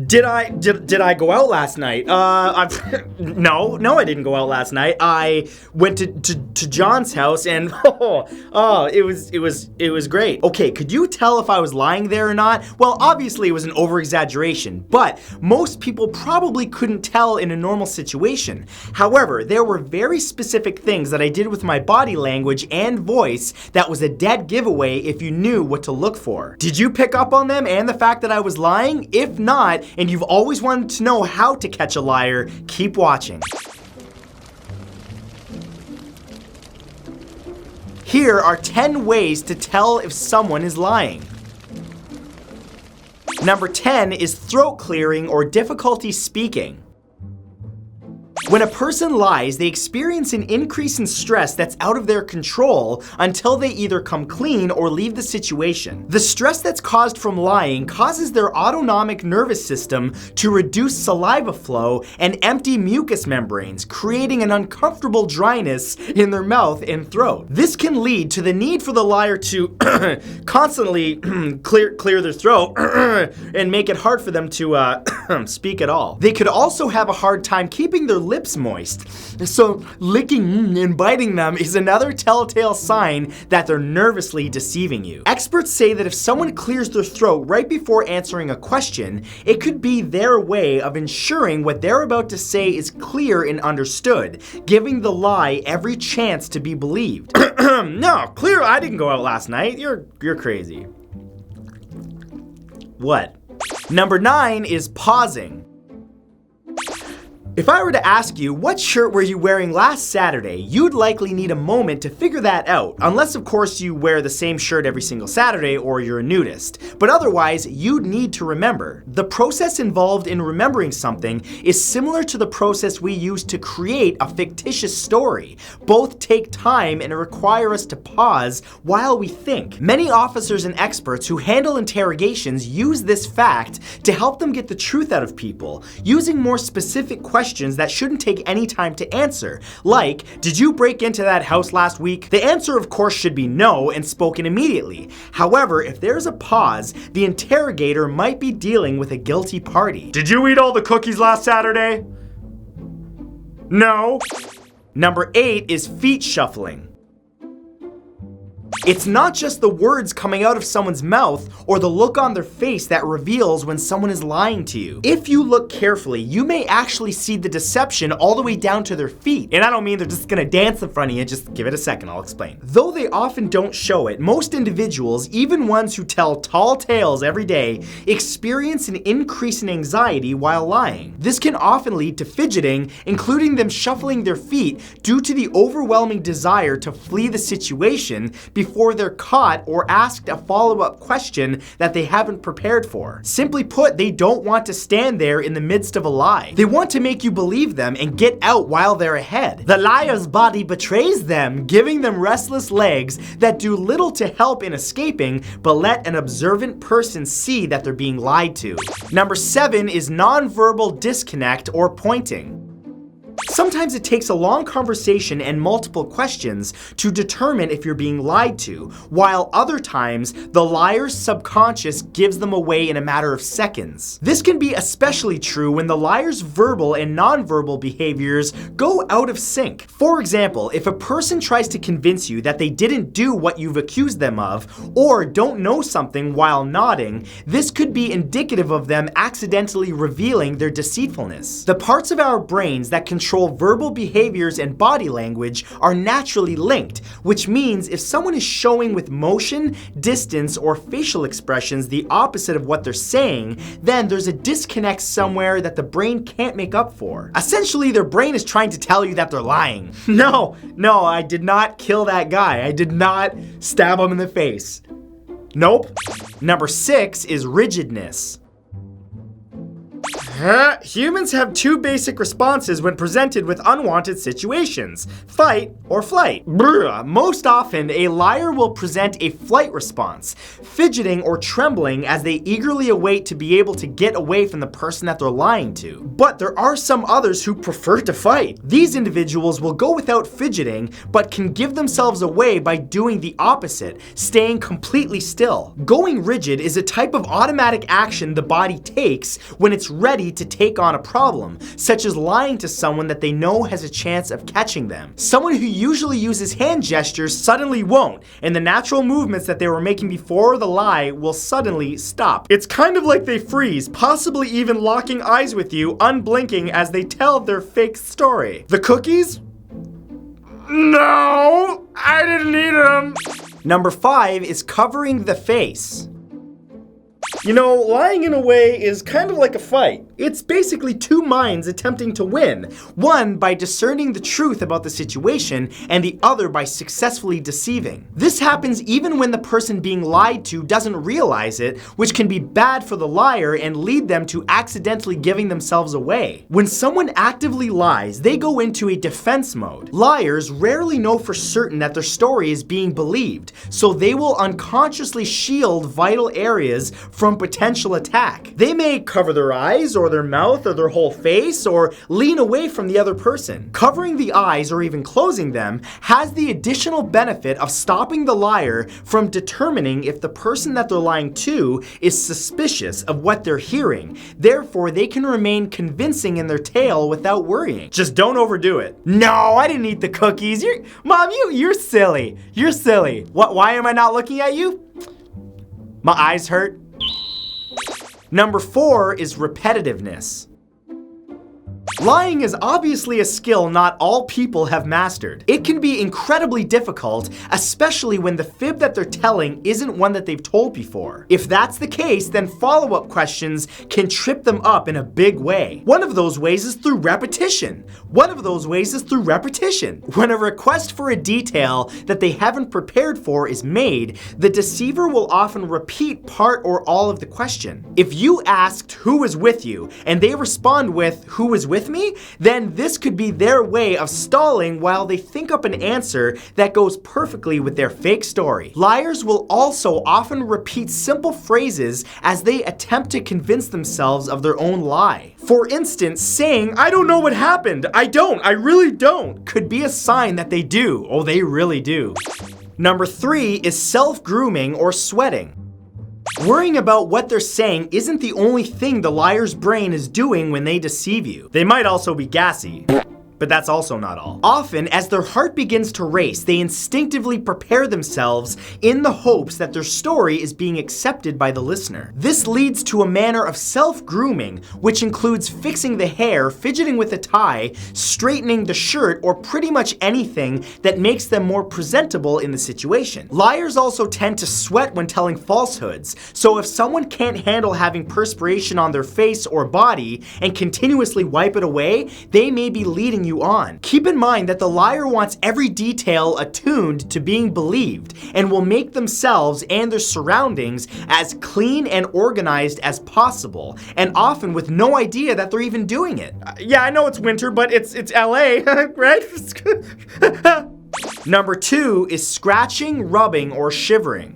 Did I go out last night? No, I didn't go out last night. I went to John's house and it was great. Okay, could you tell if I was lying there or not? Well, obviously it was an over-exaggeration, but most people probably couldn't tell in a normal situation. However, there were very specific things that I did with my body language and voice that was a dead giveaway if you knew what to look for. Did you pick up on them and the fact that I was lying? If not, and you've always wanted to know how to catch a liar, keep watching. Here are 10 ways to tell if someone is lying. Number 10 is throat clearing or difficulty speaking. When a person lies, they experience an increase in stress that's out of their control until they either come clean or leave the situation. The stress that's caused from lying causes their autonomic nervous system to reduce saliva flow and empty mucous membranes, creating an uncomfortable dryness in their mouth and throat. This can lead to the need for the liar to constantly clear their throat and make it hard for them to speak at all. They could also have a hard time keeping their lips moist. So licking and biting them is another telltale sign that they're nervously deceiving you. Experts say that if someone clears their throat right before answering a question, it could be their way of ensuring what they're about to say is clear and understood, giving the lie every chance to be believed. No, clear, I didn't go out last night. You're crazy. What? Number 9 is pausing. If I were to ask you, what shirt were you wearing last Saturday, you'd likely need a moment to figure that out, unless of course you wear the same shirt every single Saturday or you're a nudist. But otherwise, you'd need to remember. The process involved in remembering something is similar to the process we use to create a fictitious story. Both take time and require us to pause while we think. Many officers and experts who handle interrogations use this fact to help them get the truth out of people, using more specific questions that shouldn't take any time to answer, like, did you break into that house last week? The answer, of course, should be no and spoken immediately. However, if there's a pause, the interrogator might be dealing with a guilty party. Did you eat all the cookies last Saturday? No. Number 8 is feet shuffling. It's not just the words coming out of someone's mouth or the look on their face that reveals when someone is lying to you. If you look carefully, you may actually see the deception all the way down to their feet. And I don't mean they're just gonna dance in front of you, just give it a second, I'll explain. Though they often don't show it, most individuals, even ones who tell tall tales every day, experience an increase in anxiety while lying. This can often lead to fidgeting, including them shuffling their feet due to the overwhelming desire to flee the situation before they're caught or asked a follow-up question that they haven't prepared for. Simply put, they don't want to stand there in the midst of a lie. They want to make you believe them and get out while they're ahead. The liar's body betrays them, giving them restless legs that do little to help in escaping, but let an observant person see that they're being lied to. Number 7 is nonverbal disconnect or pointing. Sometimes it takes a long conversation and multiple questions to determine if you're being lied to, while other times, the liar's subconscious gives them away in a matter of seconds. This can be especially true when the liar's verbal and nonverbal behaviors go out of sync. For example, if a person tries to convince you that they didn't do what you've accused them of, or don't know something while nodding, this could be indicative of them accidentally revealing their deceitfulness. The parts of our brains that control verbal behaviors and body language are naturally linked, which means if someone is showing with motion, distance, or facial expressions the opposite of what they're saying, then there's a disconnect somewhere that the brain can't make up for. Essentially, their brain is trying to tell you that they're lying. No, I did not kill that guy. I did not stab him in the face. Nope. Number 6 is rigidness. Humans have two basic responses when presented with unwanted situations: fight or flight. Most often, a liar will present a flight response, fidgeting or trembling as they eagerly await to be able to get away from the person that they're lying to. But there are some others who prefer to fight. These individuals will go without fidgeting, but can give themselves away by doing the opposite, staying completely still. Going rigid is a type of automatic action the body takes when it's ready to take on a problem, such as lying to someone that they know has a chance of catching them. Someone who usually uses hand gestures suddenly won't, and the natural movements that they were making before the lie will suddenly stop. It's kind of like they freeze, possibly even locking eyes with you, unblinking as they tell their fake story. The cookies? No, I didn't eat them. Number 5 is covering the face. You know, lying in a way is kind of like a fight. It's basically two minds attempting to win, one by discerning the truth about the situation and the other by successfully deceiving. This happens even when the person being lied to doesn't realize it, which can be bad for the liar and lead them to accidentally giving themselves away. When someone actively lies, they go into a defense mode. Liars rarely know for certain that their story is being believed, so they will unconsciously shield vital areas from potential attack. They may cover their eyes or their mouth or their whole face, or lean away from the other person. Covering the eyes or even closing them has the additional benefit of stopping the liar from determining if the person that they're lying to is suspicious of what they're hearing. Therefore, they can remain convincing in their tale without worrying. Just don't overdo it. No, I didn't eat the cookies. Mom, you're silly. You're silly. Why am I not looking at you? My eyes hurt. Number 4 is repetitiveness. Lying is obviously a skill not all people have mastered. It can be incredibly difficult, especially when the fib that they're telling isn't one that they've told before. If that's the case, then follow-up questions can trip them up in a big way. One of those ways is through repetition. When a request for a detail that they haven't prepared for is made, the deceiver will often repeat part or all of the question. If you asked who was with you and they respond with who was with me, then this could be their way of stalling while they think up an answer that goes perfectly with their fake story. Liars will also often repeat simple phrases as they attempt to convince themselves of their own lie. For instance, saying, "I don't know what happened. I really don't," could be a sign that they do. Oh, they really do. Number 3 is self-grooming or sweating. Worrying about what they're saying isn't the only thing the liar's brain is doing when they deceive you. They might also be gassy. But that's also not all. Often, as their heart begins to race, they instinctively prepare themselves in the hopes that their story is being accepted by the listener. This leads to a manner of self-grooming, which includes fixing the hair, fidgeting with a tie, straightening the shirt, or pretty much anything that makes them more presentable in the situation. Liars also tend to sweat when telling falsehoods, so if someone can't handle having perspiration on their face or body and continuously wipe it away, they may be leading you on. Keep in mind that the liar wants every detail attuned to being believed and will make themselves and their surroundings as clean and organized as possible, and often with no idea that they're even doing it. Yeah, I know it's winter, but it's LA, right? Number 2 is scratching, rubbing, or shivering.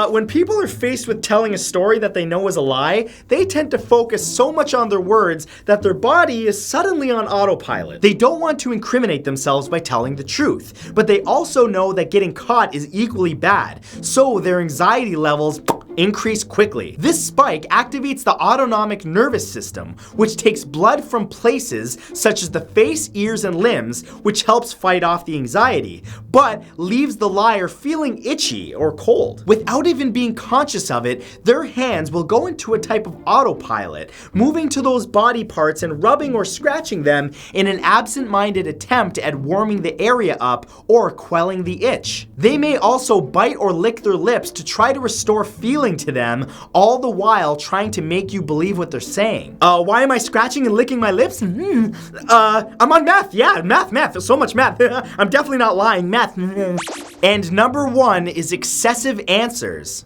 When people are faced with telling a story that they know is a lie, they tend to focus so much on their words that their body is suddenly on autopilot. They don't want to incriminate themselves by telling the truth, but they also know that getting caught is equally bad, so their anxiety levels increase quickly. This spike activates the autonomic nervous system, which takes blood from places such as the face, ears, and limbs, which helps fight off the anxiety, but leaves the liar feeling itchy or cold. Without even being conscious of it, their hands will go into a type of autopilot, moving to those body parts and rubbing or scratching them in an absent-minded attempt at warming the area up or quelling the itch. They may also bite or lick their lips to try to restore feeling to them, all the while trying to make you believe what they're saying. Why am I scratching and licking my lips? I'm on meth. Yeah, math. So much math. I'm definitely not lying. Math. And number 1 is excessive answers.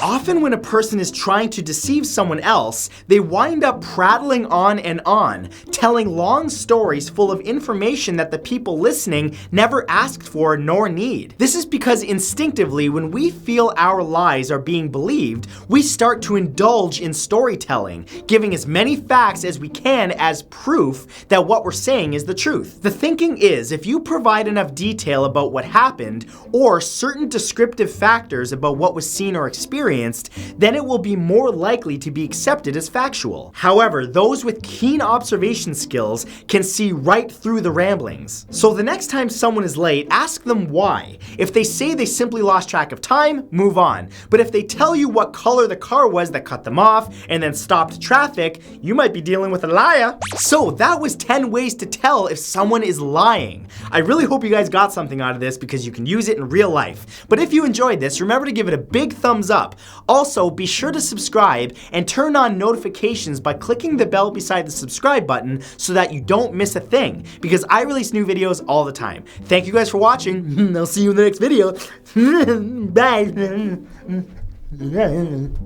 Often when a person is trying to deceive someone else, they wind up prattling on and on, telling long stories full of information that the people listening never asked for nor need. This is because instinctively, when we feel our lies are being believed, we start to indulge in storytelling, giving as many facts as we can as proof that what we're saying is the truth. The thinking is, if you provide enough detail about what happened, or certain descriptive factors about what was seen or experienced, then it will be more likely to be accepted as factual. However, those with keen observation skills can see right through the ramblings. So the next time someone is late, ask them why. If they say they simply lost track of time, move on. But if they tell you what color the car was that cut them off and then stopped traffic, you might be dealing with a liar. So that was 10 ways to tell if someone is lying. I really hope you guys got something out of this because you can use it in real life. But if you enjoyed this, remember to give it a big thumbs up. Also, be sure to subscribe and turn on notifications by clicking the bell beside the subscribe button so that you don't miss a thing, because I release new videos all the time. Thank you guys for watching. I'll see you in the next video. Bye.